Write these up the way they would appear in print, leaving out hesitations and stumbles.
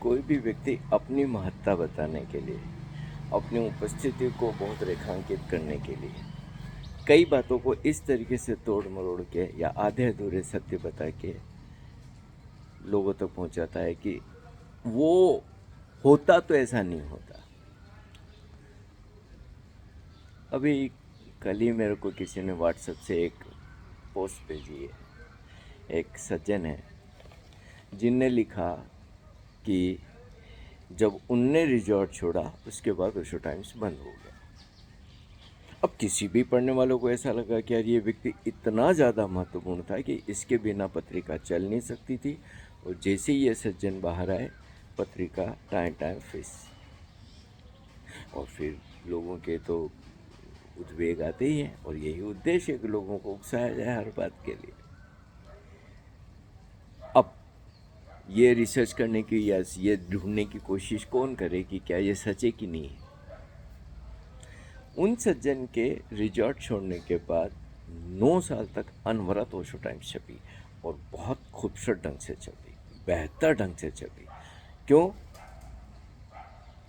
कोई भी व्यक्ति अपनी महत्ता बताने के लिए, अपनी उपस्थिति को बहुत रेखांकित करने के लिए कई बातों को इस तरीके से तोड़ मरोड़ के या आधे अधूरे सत्य बता के लोगों तक पहुंचाता है कि वो होता तो ऐसा नहीं होता। अभी कल ही मेरे को किसी ने व्हाट्सएप से एक पोस्ट भेजी है। एक सज्जन है जिनने लिखा कि जब उनने रिजॉर्ट छोड़ा उसके बाद ओशो टाइम्स बंद हो गया। अब किसी भी पढ़ने वालों को ऐसा लगा कि यार ये व्यक्ति इतना ज़्यादा महत्वपूर्ण था कि इसके बिना पत्रिका चल नहीं सकती थी, और जैसे ही ये सज्जन बाहर आए पत्रिका टाइम टाइम फिस। और फिर लोगों के तो उद्वेग आते ही हैं, और यही उद्देश्य है कि लोगों को उकसाया जाए हर बात के लिए। अब ये रिसर्च करने की या ये ढूंढने की कोशिश कौन करे कि क्या ये सच है कि नहीं है। उन सज्जन के रिजॉर्ट छोड़ने के बाद 9 साल तक अनवरत ओशो टाइम्स छपी, और बहुत खूबसूरत ढंग से छपी, बेहतर ढंग से छपी। क्यों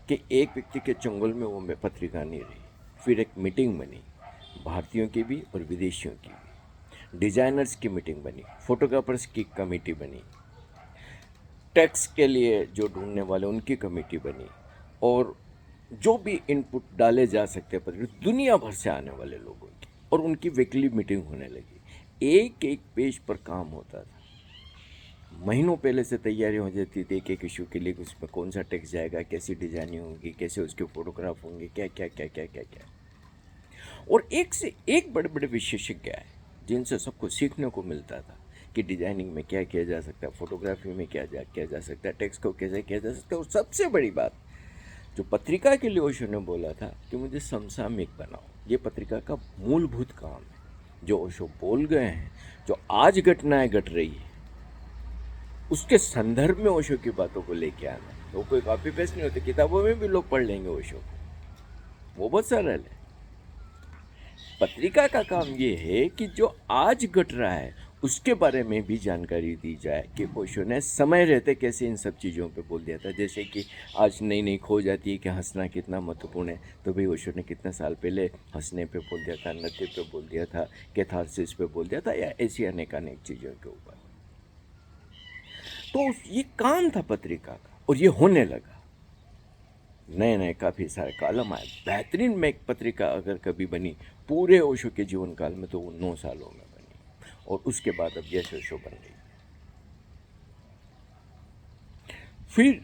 कि एक व्यक्ति के चंगुल में वो पत्रिका नहीं रही। फिर एक मीटिंग बनी, भारतीयों की भी और विदेशियों की भी। डिजाइनर्स की मीटिंग बनी, फोटोग्राफर्स की कमेटी बनी, टेक्स्ट के लिए जो ढूंढने वाले उनकी कमेटी बनी, और जो भी इनपुट डाले जा सकते पर दुनिया भर से आने वाले लोगों की, और उनकी वीकली मीटिंग होने लगी। एक एक पेज पर काम होता था। महीनों पहले से तैयारी हो जाती थी एक एक इशू के लिए, उसमें कौन सा टेक्स्ट जाएगा, कैसी डिजाइनिंग होगी, कैसे उसके फोटोग्राफ होंगे, क्या क्या क्या क्या क्या क्या। और एक से एक बड़े बड़े विशेषज्ञ आए जिनसे सबको सीखने को मिलता था कि डिजाइनिंग में क्या किया जा सकता है, फोटोग्राफी में क्या किया जा सकता है, टेक्स्ट को कैसे किया जा सकता है। और सबसे बड़ी बात जो पत्रिका के लिए ओशो ने बोला था कि मुझे समसामयिक बनाओ, ये पत्रिका का मूलभूत काम है। जो ओशो बोल गए हैं, जो आज घटनाएं घट रही है, उसके संदर्भ में ओशो की बातों को लेके आना। वो कोई कॉपी पेस्ट नहीं होती, किताबों में भी लोग पढ़ लेंगे ओशो, वो बहुत सरल है। पत्रिका का काम ये है कि जो आज घट रहा है उसके बारे में भी जानकारी दी जाए कि ओशो ने समय रहते कैसे इन सब चीज़ों पे बोल दिया था। जैसे कि आज नई नई खोज आती है कि हंसना कितना महत्वपूर्ण है, तो भाई ओशो ने कितने साल पहले हंसने पे बोल दिया था, नृत्य पे बोल दिया था, कैथारसिस पे बोल दिया था, या ऐसी अनेक चीज़ों के ऊपर। तो ये काम था पत्रिका का, और ये होने लगा। नए नए काफ़ी सारे कॉलम आए। बेहतरीन में एक पत्रिका अगर कभी बनी पूरे ओशो के जीवन काल में तो वो 9 सालों में बनी, और उसके बाद अब यश ओशो बन गई। फिर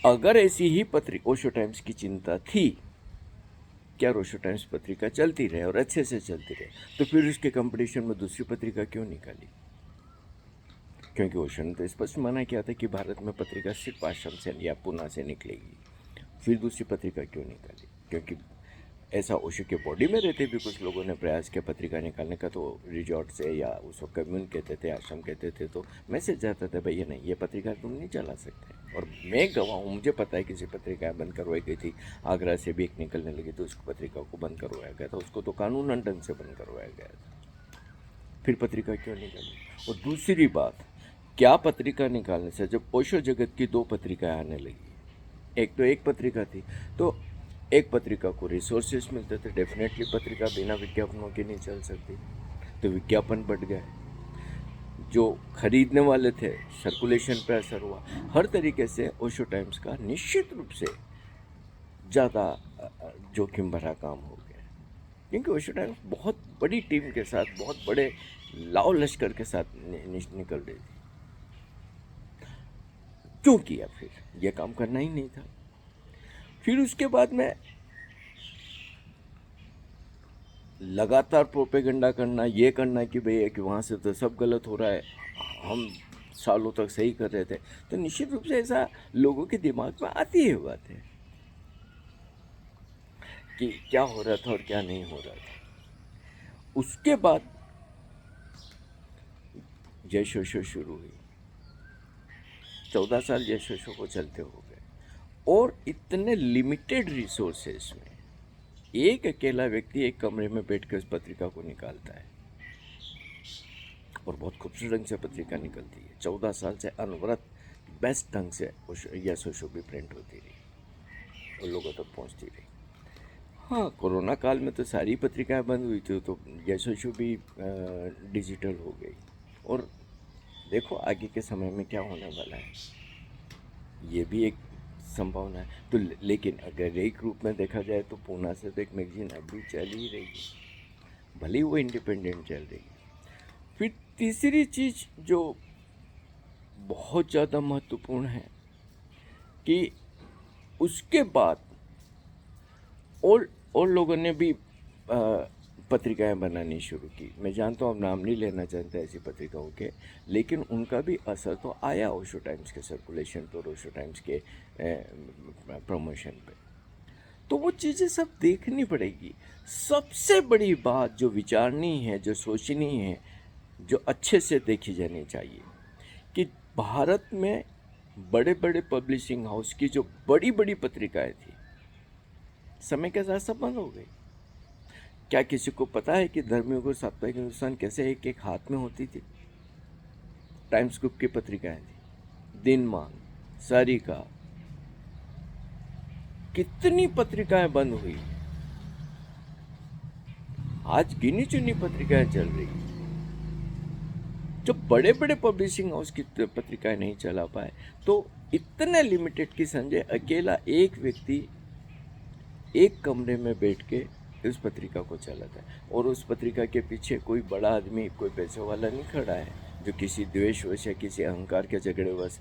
अगर ऐसी ही पत्रिका ओशो टाइम्स की चिंता थी क्या ओशो टाइम्स पत्रिका चलती रहे और अच्छे से चलती रहे, तो फिर उसके कंपटीशन में दूसरी पत्रिका क्यों निकाली? क्योंकि ओशो ने तो स्पष्ट मना किया था कि भारत में पत्रिका सिर्फ आश्रम से या पुणे से निकलेगी। फिर दूसरी पत्रिका क्यों निकाली? क्योंकि ऐसा ओशो के बॉडी में रहते भी कुछ लोगों ने प्रयास किया पत्रिका निकालने का, तो रिजॉर्ट से या उसको कम्यून कहते थे, आश्रम कहते थे, तो मैसेज जाता था भैया नहीं, ये पत्रिका तुम नहीं चला सकते। और मैं गवाह हूँ, मुझे पता है किसी पत्रिका बंद करवाई गई थी। आगरा से भी एक निकलने लगी तो उस पत्रिका को बंद करवाया गया था, उसको तो कानूनन ढंग से बंद करवाया गया था। फिर पत्रिका क्यों निकाली? और दूसरी बात, क्या पत्रिका निकालने से जब ओशो जगत की 2 पत्रिकाएं आने लगी, एक तो एक पत्रिका थी, तो एक पत्रिका को रिसोर्सेस मिलते थे। डेफिनेटली पत्रिका बिना विज्ञापनों के नहीं चल सकती, तो विज्ञापन बढ़ गए, जो खरीदने वाले थे सर्कुलेशन पे असर हुआ। हर तरीके से ओशो टाइम्स का निश्चित रूप से ज़्यादा जोखिम भरा काम हो गया, क्योंकि ओशो टाइम्स बहुत बड़ी टीम के साथ, बहुत बड़े लाव लश्कर के साथ निकल रही थी। क्यों किया? फिर यह काम करना ही नहीं था। फिर उसके बाद में लगातार प्रोपेगेंडा करना, ये करना कि भैया कि वहाँ से तो सब गलत हो रहा है, हम सालों तक सही कर रहे थे, तो निश्चित रूप से ऐसा लोगों के दिमाग में आती है बात है कि क्या हो रहा था और क्या नहीं हो रहा था। उसके बाद जय शो शो शुरू हुई। 14 साल जय शो शो को चलते हो गए, और इतने लिमिटेड रिसोर्सेस में एक अकेला व्यक्ति एक कमरे में बैठकर उस पत्रिका को निकालता है, और बहुत खूबसूरत ढंग से पत्रिका निकलती है। 14 साल से अनवरत बेस्ट ढंग से यस ओशो भी प्रिंट होती रही और लोगों तक पहुंचती रही। हाँ, कोरोना काल में तो सारी पत्रिकाएं बंद हुई थी, तो यस ओशो भी डिजिटल हो गई। और देखो आगे के समय में क्या होने वाला है, ये भी एक संभावना है। तो लेकिन अगर एक रूप में देखा जाए तो पूना से तो एक मैगजीन अभी चल ही रही है, भले ही वो इंडिपेंडेंट चल रही है। फिर तीसरी चीज़ जो बहुत ज़्यादा महत्वपूर्ण है कि उसके बाद और लोगों ने भी पत्रिकाएं बनानी शुरू की। मैं जानता हूँ, अब नाम नहीं लेना चाहता ऐसी पत्रिकाओं के, लेकिन उनका भी असर तो आया ओशो टाइम्स के सर्कुलेशन पे और ओशो टाइम्स के प्रमोशन पे। तो वो चीज़ें सब देखनी पड़ेगी। सबसे बड़ी बात जो विचारनी है, जो सोचनी है, जो अच्छे से देखी जानी चाहिए कि भारत में बड़े बड़े पब्लिशिंग हाउस की जो बड़ी बड़ी पत्रिकाएं थी, समय के साथ सब बंद हो गई। क्या किसी को पता है कि धर्मयुग और साप्ताहिक हिंदुस्तान कैसे एक एक हाथ में होती थी? टाइम्स ग्रुप की पत्रिकाएं थी, दिनमान, सारिका, कितनी पत्रिकाएं बंद हुई। आज गिनी चुनी पत्रिकाएं चल रही हैं। जब बड़े बड़े पब्लिशिंग हाउस की पत्रिकाएं नहीं चला पाए तो इतने लिमिटेड कि संजय अकेला एक व्यक्ति एक कमरे में बैठ के उस पत्रिका को चलाता है, और उस पत्रिका के पीछे कोई बड़ा आदमी, कोई पैसे वाला नहीं खड़ा है जो किसी द्वेषवश या किसी अहंकार के झगड़ेवश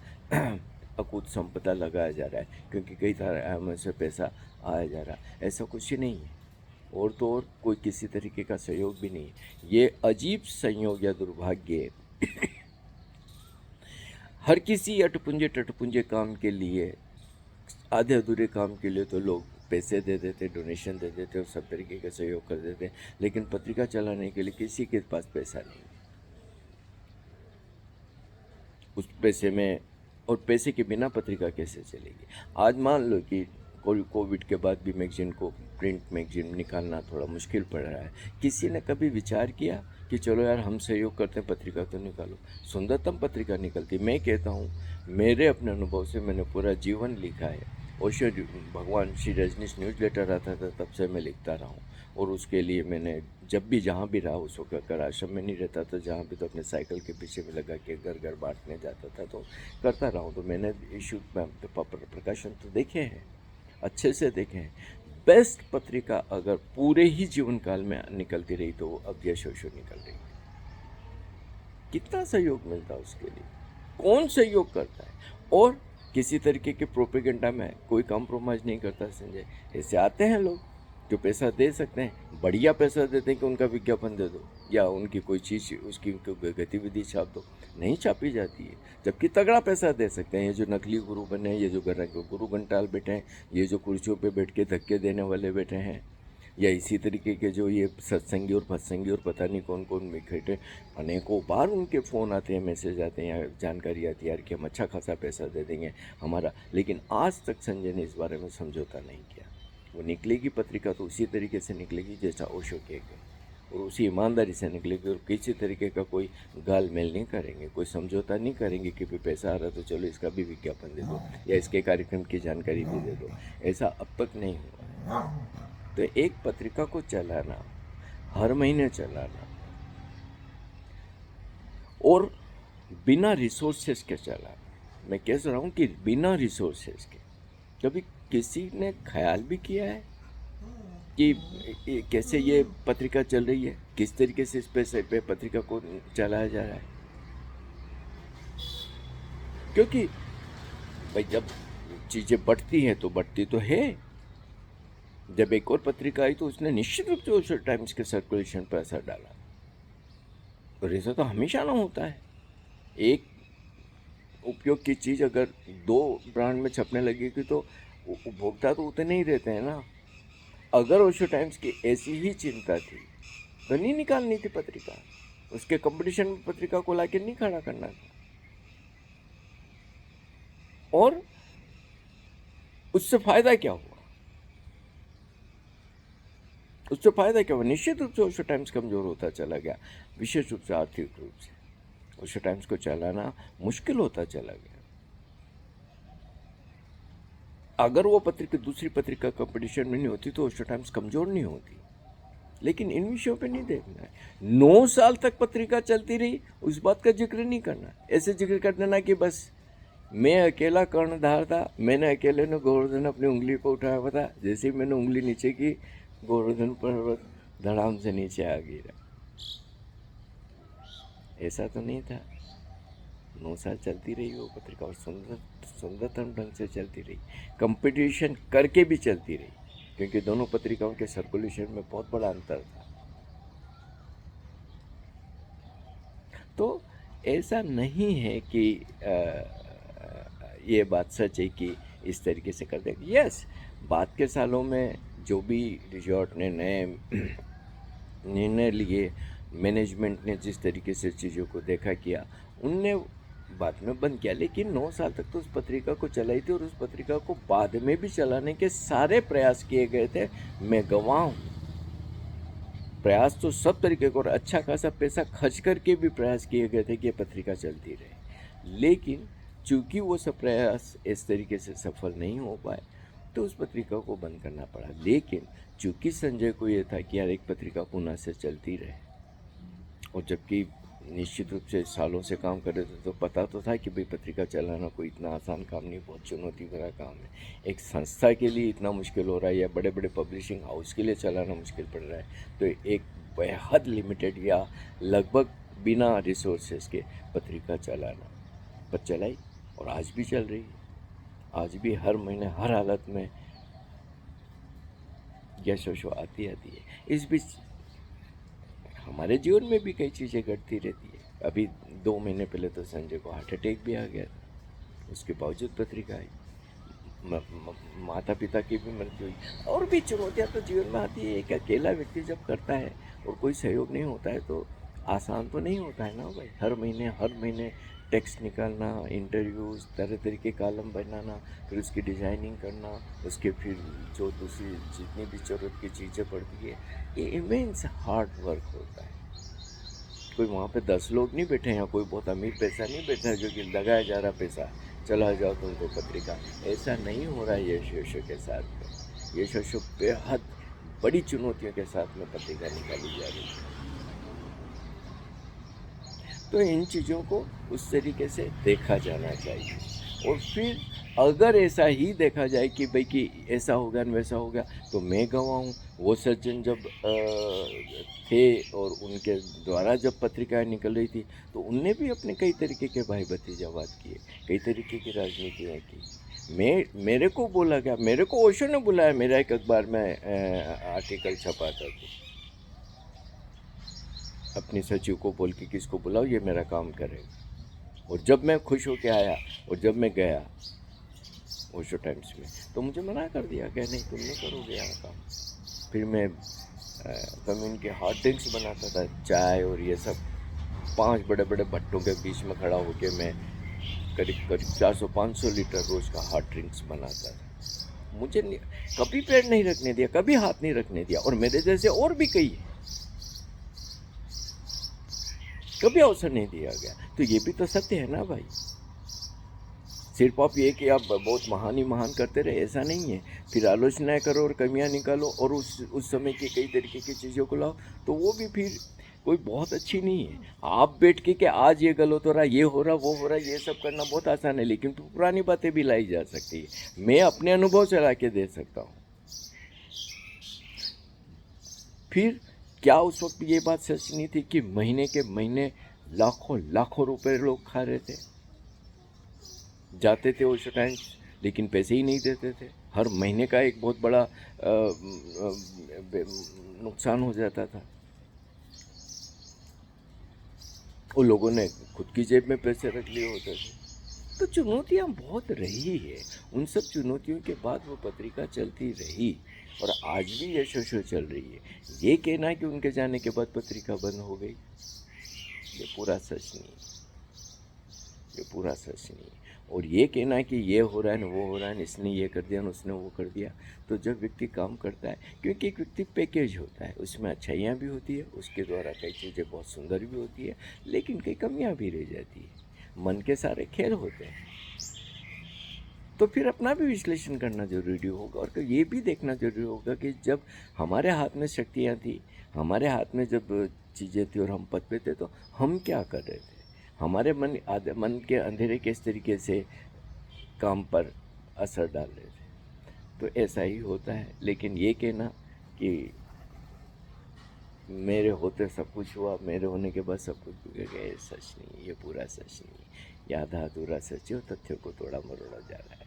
अकूत संपदा लगाया जा रहा है क्योंकि कई तरह से पैसा आया जा रहा है। ऐसा कुछ ही नहीं है। और तो और कोई किसी तरीके का सहयोग भी नहीं है। ये अजीब संयोग या दुर्भाग्य हर किसी अटपुंजे टटपुंजे काम के लिए, आधे अधूरे काम के लिए तो लोग पैसे दे देते, डोनेशन दे देते और सब तरीके का सहयोग कर देते, लेकिन पत्रिका चलाने के लिए किसी के पास पैसा नहीं। उस पैसे में, और पैसे के बिना पत्रिका कैसे चलेगी? आज मान लो कि कोविड के बाद भी मैगजीन को, प्रिंट मैगजीन निकालना थोड़ा मुश्किल पड़ रहा है। किसी ने कभी विचार किया कि चलो यार हम सहयोग करते हैं, पत्रिका तो निकालो? सुंदरतम पत्रिका निकलती। मैं कहता हूँ, मेरे अपने अनुभव से मैंने पूरा जीवन लिखा है। ओशो भगवान श्री रजनीश न्यूज़ लेटर आता था तब से मैं लिखता रहा हूँ, और उसके लिए मैंने जब भी जहाँ भी रहा, उस वक्त अगर आश्रम में नहीं रहता तो जहाँ भी, तो अपने साइकिल के पीछे में लगा के घर घर बांटने जाता था, तो करता रहा हूँ। तो मैंने इशू प्रकाशन तो देखे हैं, अच्छे से देखे हैं। बेस्ट पत्रिका अगर पूरे ही जीवन काल में निकलती रही तो वो अब यस ओशो निकल रही है। कितना सहयोग मिलता है उसके लिए, कौन सहयोग करता है? और किसी तरीके के प्रोपेगेंडा में कोई कॉम्प्रोमाइज़ नहीं करता संजय। ऐसे आते हैं लोग जो पैसा दे सकते हैं, बढ़िया पैसा देते हैं कि उनका विज्ञापन दे दो या उनकी कोई चीज़, उसकी गतिविधि छाप दो, नहीं छापी जाती है। जबकि तगड़ा पैसा दे सकते हैं। ये जो नकली गुरु बने हैं, ये जो गुरु घंटाल बैठे हैं, ये जो कुर्सियों पे बैठ के धक्के देने वाले बैठे हैं, या इसी तरीके के जो ये सत्संगी और भत्संगी और पता नहीं कौन कौन बैठे, अनेकों बार उनके फ़ोन आते हैं, मैसेज आते हैं या जानकारी आती है यार कि हम अच्छा खासा पैसा दे देंगे हमारा। लेकिन आज तक संजय ने इस बारे में समझौता नहीं किया। वो निकलेगी पत्रिका तो उसी तरीके से निकलेगी जैसा ओशो कहेगा, और उसी ईमानदारी से निकलेगी, और किसी तरीके का कोई गाल मेल नहीं करेंगे, कोई समझौता नहीं करेंगे कि पैसा आ रहा तो चलो इसका भी विज्ञापन दे दो या इसके कार्यक्रम की जानकारी भी दे दो। ऐसा अब तक नहीं हुआ। तो एक पत्रिका को चलाना, हर महीने चलाना, और बिना रिसोर्सेज के चलाना, मैं कह रहा हूँ कि बिना रिसोर्सेज के, कभी किसी ने ख्याल भी किया है कि कैसे ये पत्रिका चल रही है, किस तरीके से इस पैसे पे पत्रिका को चलाया जा रहा है? क्योंकि भाई जब चीज़ें बढ़ती हैं तो बढ़ती तो है। जब एक और पत्रिका आई तो उसने निश्चित रूप से ओशो टाइम्स के सर्कुलेशन पर असर डाला, और ऐसा तो हमेशा ना होता है। एक उपयोग की चीज़ अगर दो ब्रांड में छपने लगेगी तो उपभोक्ता तो उतने ही रहते हैं ना। अगर ओशो टाइम्स की ऐसी ही चिंता थी तो नहीं निकालनी थी पत्रिका, उसके कंपटीशन में पत्रिका को लाके नहीं खड़ा करना था। और उससे फायदा क्या हुआ? उससे फायदा क्या हुआ? निश्चित रूप से ओशो टाइम्स कमज़ोर होता चला गया, विशेष रूप से आर्थिक रूप से। ओशो टाइम्स को चलाना मुश्किल होता चला गया। अगर वो पत्रिका दूसरी पत्रिका कंपटीशन में नहीं होती तो ओशो टाइम्स कमज़ोर नहीं होती। लेकिन इन विषयों पे नहीं देखना है। 9 साल तक पत्रिका चलती रही, उस बात का जिक्र नहीं करना। ऐसे जिक्र कर देना कि बस मैं अकेला कर्णधार था, मैंने अकेले ने गोवर्धन अपनी उंगली को उठाया हुआ था, जैसे ही मैंने उंगली नीचे की गोवर्धन पर्वत धड़ाम से नीचे आ गिरा। ऐसा तो नहीं था। 9 साल चलती रही वो पत्रिका, और सुंदरतम ढंग से चलती रही, कंपटीशन करके भी चलती रही, क्योंकि दोनों पत्रिकाओं के सर्कुलेशन में बहुत बड़ा अंतर था। तो ऐसा नहीं है कि ये बात सच है कि इस तरीके से कर देंगे। यस, बाद के सालों में जो भी रिजॉर्ट ने नए निर्णय लिए, मैनेजमेंट ने जिस तरीके से चीज़ों को देखा किया, उनने बाद में बंद किया। लेकिन 9 साल तक तो उस पत्रिका को चलाई थी, और उस पत्रिका को बाद में भी चलाने के सारे प्रयास किए गए थे। मैं गवाह हूँ। प्रयास तो सब तरीके को, और अच्छा खासा पैसा खर्च करके भी प्रयास किए गए थे कि ये पत्रिका चलती रहे। लेकिन चूंकि वो सब प्रयास इस तरीके से सफल नहीं हो पाए, तो उस पत्रिका को बंद करना पड़ा। लेकिन चूंकि संजय को ये था कि यार एक पत्रिका पुनः से चलती रहे, और जबकि निश्चित रूप से सालों से काम कर रहे थे, तो पता तो था कि भाई पत्रिका चलाना कोई इतना आसान काम नहीं, बहुत चुनौती भरा काम है। एक संस्था के लिए इतना मुश्किल हो रहा है, या बड़े बड़े पब्लिशिंग हाउस के लिए चलाना मुश्किल पड़ रहा है, तो एक बेहद लिमिटेड या लगभग बिना रिसोर्सेज के पत्रिका चलाना, पर चलाई, और आज भी चल रही है। आज भी हर महीने हर हालत में यश आती है। इस बीच हमारे जीवन में भी कई चीज़ें घटती रहती है। अभी 2 महीने पहले तो संजय को हार्ट अटैक भी आ गया था, उसके बावजूद पत्रिका आई। माता पिता की भी मृत्यु हुई, और भी चुनौतियाँ तो जीवन में आती है। एक अकेला व्यक्ति जब करता है और कोई सहयोग नहीं होता है, तो आसान तो नहीं होता है ना भाई। हर महीने टेक्स्ट निकालना, इंटरव्यूज़, तरह तरह के कॉलम बनाना, फिर उसकी डिज़ाइनिंग करना, उसके फिर जो दूसरी जितनी भी ज़रूरत की चीज़ें पड़ती है, ये इमेंस हार्ड वर्क होता है। कोई वहाँ पे 10 लोग नहीं बैठे हैं, कोई बहुत अमीर पैसा नहीं बैठा है जो कि लगाया जा रहा पैसा, चला जाओ तुमको पत्रिका। ऐसा नहीं हो रहा है यश के साथ में। यश बेहद बड़ी चुनौतियों के साथ में पत्रिका निकाली जा रही है। तो इन चीज़ों को उस तरीके से देखा जाना चाहिए। और फिर अगर ऐसा ही देखा जाए कि भाई कि ऐसा हो गया वैसा हो गया, तो मैं गवाह हूँ। वो सज्जन जब थे और उनके द्वारा जब पत्रिकाएं निकल रही थी, तो उनने भी अपने कई तरीके के भाई भतीजावाद किए, कई तरीके की राजनीतियाँ की। मेरे को बोला गया, मेरे को ओशो ने बुलाया, मेरा एक अखबार में आर्टिकल छपा था, अपनी सचिव को बोल के किसको बुलाओ, ये मेरा काम करेगा। और जब मैं खुश होके आया और जब मैं गया ओशो टाइम्स में, तो मुझे मना कर दिया कि नहीं, तुम नहीं करोगे यहाँ काम। फिर मैं कम्युनिटी हॉट ड्रिंक्स बनाता था, चाय और ये सब, 5 बड़े बड़े भट्टों के बीच में खड़ा होकर मैं करीब 400-500 लीटर रोज का हॉट ड्रिंक्स बनाता था। मुझे कभी पैर नहीं रखने दिया, कभी हाथ नहीं रखने दिया, और मेरे जैसे और भी कई है, कभी अवसर नहीं दिया गया। तो ये भी तो सत्य है ना भाई। सिर्फ आप ये कि आप बहुत महान ही महान करते रहे, ऐसा नहीं है। फिर आलोचनाएं करो और कमियां निकालो, और उस समय की कई तरीके की चीज़ों को लाओ, तो वो भी फिर कोई बहुत अच्छी नहीं है। आप बैठ के आज ये गलत हो रहा, ये हो रहा, वो हो रहा, ये सब करना बहुत आसान है, लेकिन तो पुरानी बातें भी लाई जा सकती है। मैं अपने अनुभव से ला के दे सकता हूँ। फिर क्या उस वक्त ये बात सच नहीं थी कि महीने के महीने लाखों रुपए लोग खा रहे थे, जाते थे ओशो टाइम्स, लेकिन पैसे ही नहीं देते थे। हर महीने का एक बहुत बड़ा नुकसान हो जाता था। उन लोगों ने खुद की जेब में पैसे रख लिए होते थे। तो चुनौतियाँ बहुत रही है। उन सब चुनौतियों के बाद वो पत्रिका चलती रही, और आज भी यशस्वी चल रही है। ये कहना कि उनके जाने के बाद पत्रिका बंद हो गई, ये पूरा सच नहीं है, ये पूरा सच नहीं है। और ये कहना कि ये हो रहा है न वो हो रहा है, इसने ये कर दिया न उसने वो कर दिया, तो जब व्यक्ति काम करता है, क्योंकि एक व्यक्ति पैकेज होता है, उसमें अच्छाइयाँ भी होती है, उसके द्वारा कई चीज़ें बहुत सुंदर भी होती है, लेकिन कई कमियाँ भी रह जाती है। मन के सारे खेल होते हैं। तो फिर अपना भी विश्लेषण करना जरूरी होगा और ये भी देखना जरूरी होगा कि जब हमारे हाथ में शक्तियाँ थी, हमारे हाथ में जब चीज़ें थी और हम पद पे थे, तो हम क्या कर रहे थे, हमारे मन के अंधेरे किस तरीके से काम पर असर डाल रहे थे। तो ऐसा ही होता है। लेकिन ये कहना कि मेरे होते सब कुछ हुआ, मेरे होने के बाद सब कुछ बिगड़ गया, ये सच नहीं, ये पूरा सच नहीं, ये आधा अधूरा सच है और तथ्यों को तोड़ा मरोड़ा जा रहा है।